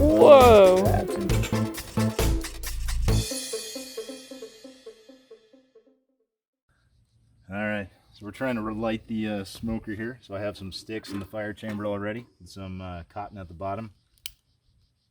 Whoa! Alright, so we're trying to relight the smoker here. So I have some sticks in the fire chamber already, and some cotton at the bottom,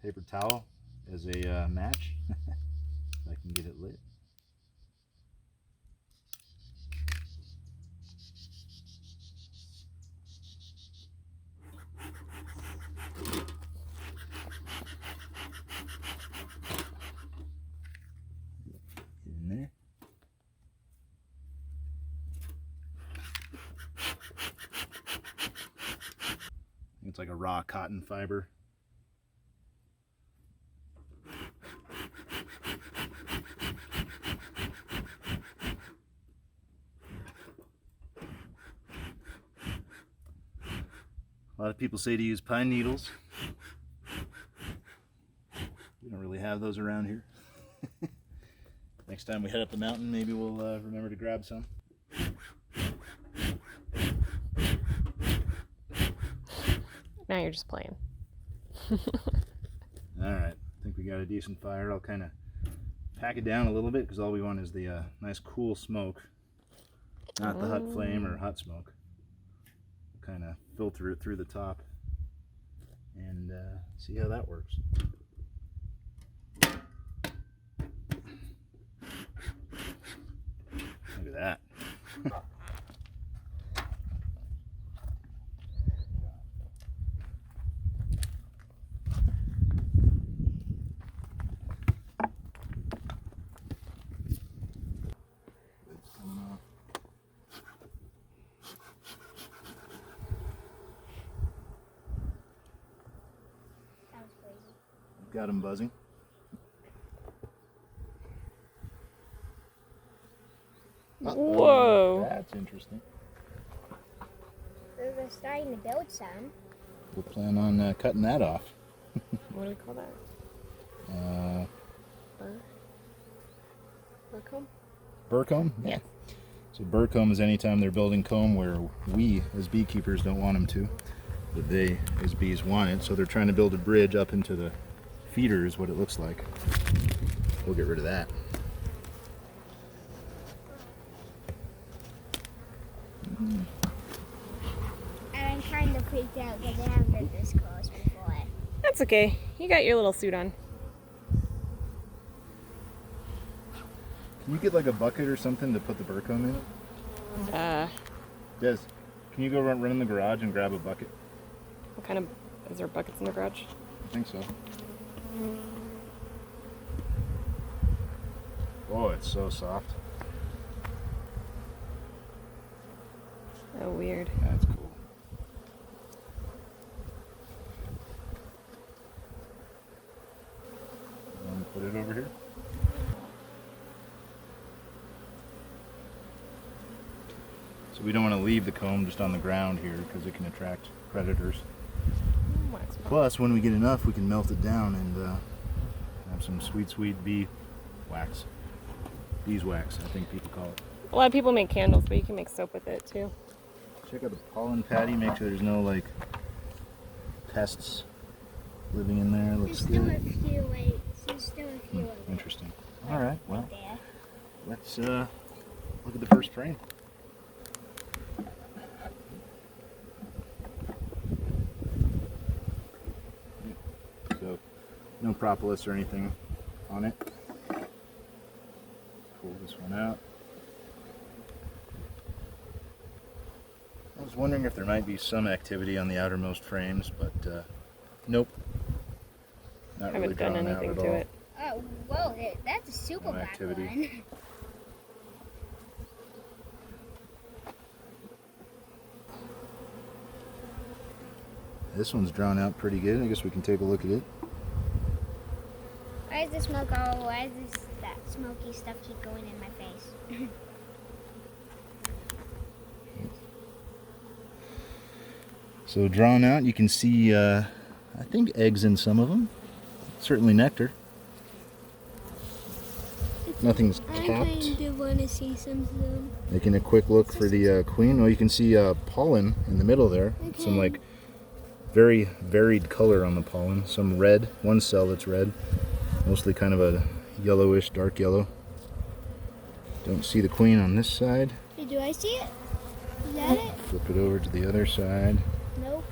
paper towel as a match, if I can get it lit. In there. It's like a raw cotton fiber. A lot of people say to use pine needles. We don't really have those around here. Next time we head up the mountain, maybe we'll remember to grab some. Now you're just playing. Alright, I think we got a decent fire. I'll kind of pack it down a little bit because all we want is the nice cool smoke, not the hot flame or hot smoke. Kind of filter it through the top and see how that works. Look at that. Got him buzzing. Whoa! That's interesting. We're starting to build some. We'll plan on cutting that off. What do we call that? Burr comb? Burr comb? Yeah. So burr comb is anytime they're building comb where we as beekeepers don't want them to, but they as bees want it. So they're trying to build a bridge up into the feeder is what it looks like. We'll get rid of that. I'm kind of freaked out because I haven't been this close before. That's okay. You got your little suit on. Can you get like a bucket or something to put the burr comb in? Des, can you go run in the garage and grab a bucket? What kind of... Is there buckets in the garage? I think so. Oh, it's so soft. Oh, weird. That's cool. Put it over here. So we don't want to leave the comb just on the ground here because it can attract predators. Plus, when we get enough, we can melt it down and have some sweet, sweet bee wax. Beeswax, I think people call it. A lot of people make candles, but you can make soap with it too. Check out the pollen patty, make sure there's no like pests living in there. Looks There's good. There's still a few of them. Interesting. All right, well, There. let's look at the first frame. So, no propolis or anything on it. Pull this one out. I was wondering if there might be some activity on the outermost frames, but nope. Not I really haven't done drawn out anything at to all. it. Oh, whoa, that's a super No black activity. one. This one's drawn out pretty good. I guess we can take a look at it. Why is the smoke all, why does that smoky stuff keep going in my face? So drawn out, you can see, I think eggs in some of them. Certainly nectar. Nothing's I capped. kind of want to see some of them. Making a quick look for the queen. Oh, you can see pollen in the middle there. Okay. Some like very varied color on the pollen. Some red, one cell that's red, mostly kind of a yellowish, dark yellow. Don't see the queen on this side. Hey, do I see it? Is that it? Flip it over to the other side. Nope.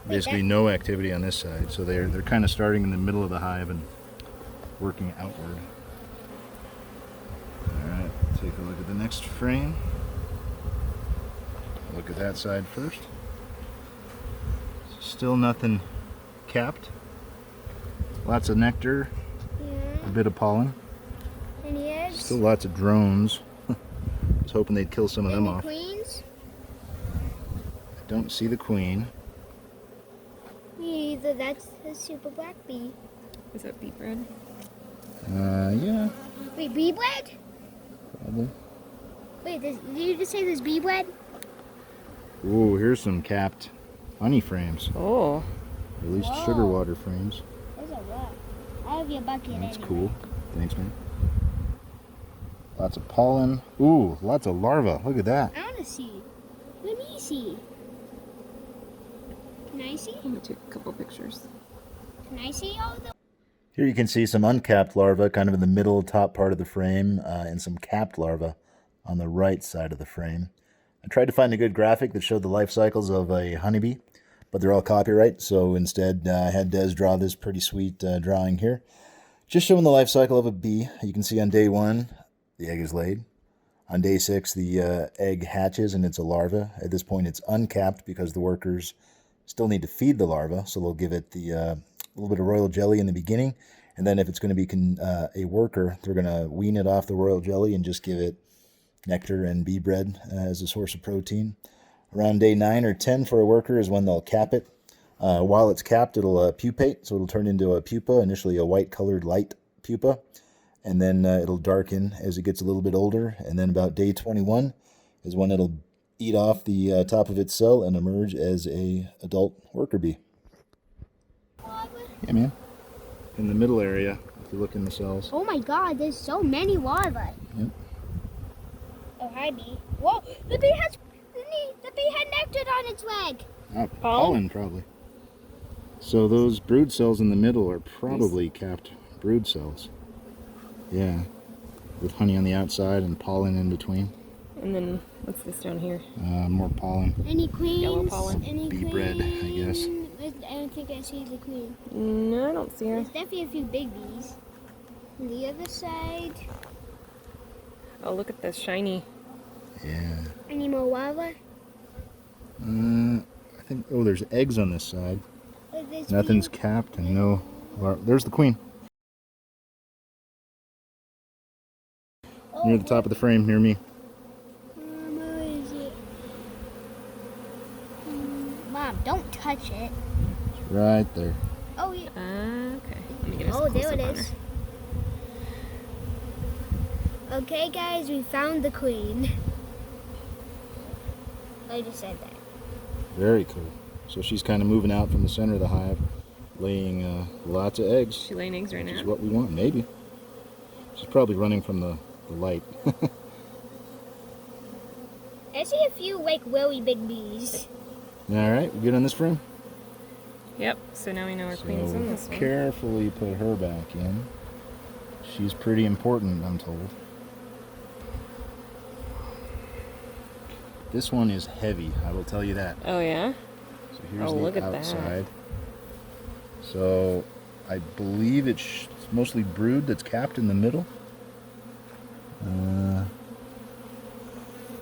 Basically no activity on this side, so they're kind of starting in the middle of the hive and working outward. Alright, take a look at the next frame. Look at that side first. Still nothing capped. Lots of nectar, Yeah. a bit of pollen. Any eggs? Still lots of drones. I was hoping they'd kill some of them Any off. queens? I don't see the queen. Me either. That's a super black bee. Is that bee bread? Yeah, Wait, bee bread? probably. Wait, did you just say there's bee bread? Ooh, here's some capped honey frames. Oh. Or at least Whoa. sugar water frames. There's a lot. I have your bucket. That's anyway. cool. Thanks, man. Lots of pollen. Ooh, lots of larvae. Look at that. I want to see. Let me see. Can I see? I'm gonna take a couple pictures. Can I see all the? Here you can see some uncapped larvae kind of in the middle top part of the frame, and some capped larvae on the right side of the frame. I tried to find a good graphic that showed the life cycles of a honeybee, but they're all copyright, so instead I had Des draw this pretty sweet drawing here. Just showing the life cycle of a bee. You can see on day 1, the egg is laid. On day 6, the egg hatches and it's a larva. At this point, it's uncapped because the workers still need to feed the larva, so they'll give it the little bit of royal jelly in the beginning, and then if it's going to be a worker, they're going to wean it off the royal jelly and just give it nectar and bee bread as a source of protein. Around day 9 or 10 for a worker is when they'll cap it. While it's capped, it'll pupate, so it'll turn into a pupa, initially a white-colored light pupa, and then it'll darken as it gets a little bit older, and then about day 21 is when it'll eat off the top of its cell and emerge as a adult worker bee. Yeah, man. In the middle area, if you look in the cells. Oh my God! There's so many larvae. Yep. Oh, hi, bee. Whoa! The bee had nectar on its leg. Oh, pollen, probably. So those brood cells in the middle are probably capped brood cells. Yeah. With honey on the outside and pollen in between. And then what's this down here? More pollen. Any queens? Yellow pollen. Any Bee queen? bread, I guess. I don't think I see the queen. No, I don't see her. There's definitely a few big bees. On the other side. Oh, look at this shiny. Yeah. Any more larvae? I think, oh, there's eggs on this side. Oh, there's Nothing's bee- capped and no there's the queen. Oh, Near the top of the frame, near me. where is it? Mom, don't touch it. It's right there. Oh, yeah. Okay. Let me get a Oh, there close-up it on is. her. Okay, guys, we found the queen. I just said that. Very cool. So she's kind of moving out from the center of the hive, laying lots of eggs. She's laying eggs right Which is now. what we want, maybe. She's probably running from the light. I see a few, like, really big bees. Alright, we good on this frame? Yep. So now we know our queen's in this So one. carefully put her back in. She's pretty important, I'm told. This one is heavy, I will tell you that. Oh yeah. So here's Oh, look the at that. outside. So I believe it's mostly brood that's capped in the middle.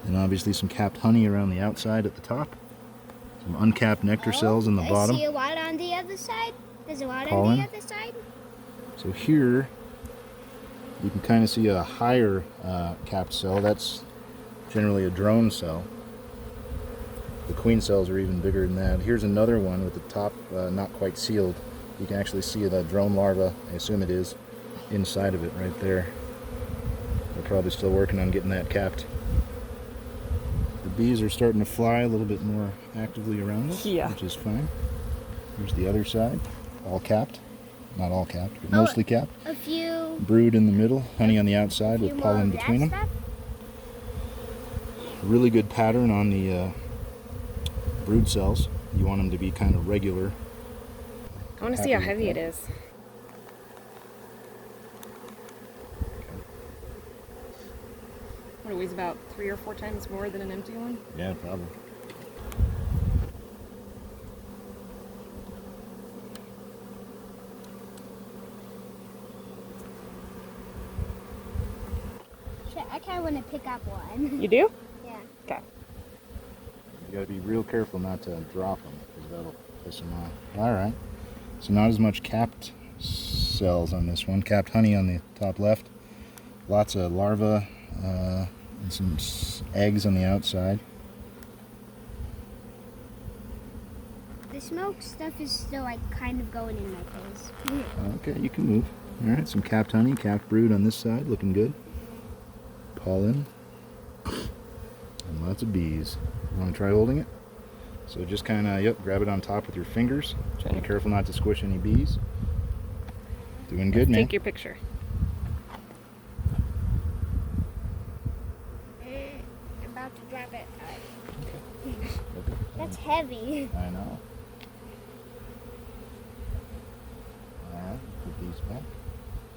And obviously some capped honey around the outside at the top. Some uncapped nectar cells in the bottom. I see a lot on the other side. There's a lot Pollen. on the other side. So here you can kind of see a higher capped cell. That's generally a drone cell. The queen cells are even bigger than that. Here's another one with the top not quite sealed. You can actually see the drone larva, I assume it is, inside of it right there. They're probably still working on getting that capped. The bees are starting to fly a little bit more actively around us, Yeah. which is fine. Here's the other side, all capped. Not all capped, but mostly capped. A few. Brood in the middle, honey on the outside few with more pollen of that between them. stuff. Really good pattern on the brood cells. You want them to be kind of regular. I want to see how heavy it is. What, it weighs about 3 or 4 times more than an empty one? Yeah, probably. I kind of want to pick up one. You do? Yeah. Okay. You gotta be real careful not to drop them, because that'll piss them off. Alright, so not as much capped cells on this one. Capped honey on the top left. Lots of larvae and some eggs on the outside. The smoke stuff is still like kind of going in my face. Okay, you can move. Alright, some capped honey, capped brood on this side, looking good. Pollen. And lots of bees. You want to try holding it? So just kind of, yep, grab it on top with your fingers. Be careful not to squish any bees. Doing good, man. Take your picture. I'm about to drop it. Okay. That's heavy. I know. Alright, put these back.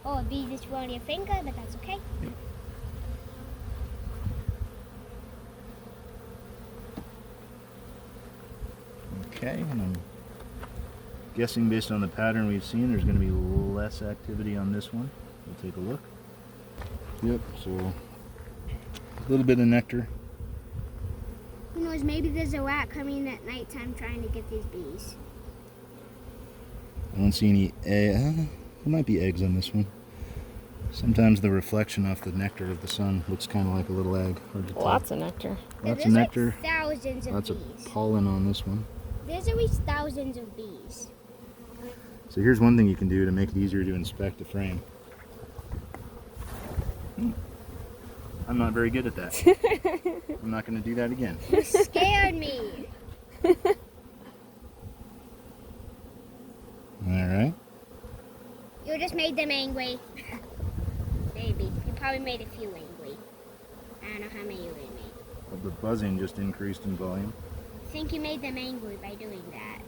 Oh, a bee just flew on your finger, but that's okay. Yep. Okay, and I'm guessing based on the pattern we've seen, there's going to be less activity on this one. We'll take a look. Yep, so a little bit of nectar. Who knows, maybe there's a rat coming at nighttime trying to get these bees. I don't see any there might be eggs on this one. Sometimes the reflection off the nectar of the sun looks kind of like a little egg. Hard to tell. Lots of nectar. Lots of nectar. Like thousands of Lots bees. of pollen on this one. There's at least thousands of bees. So here's one thing you can do to make it easier to inspect the frame. I'm not very good at that. I'm not going to do that again. You scared me. Alright. You just made them angry. Maybe. You probably made a few angry. I don't know how many you really made. But the buzzing just increased in volume. I think you made them angry by doing that.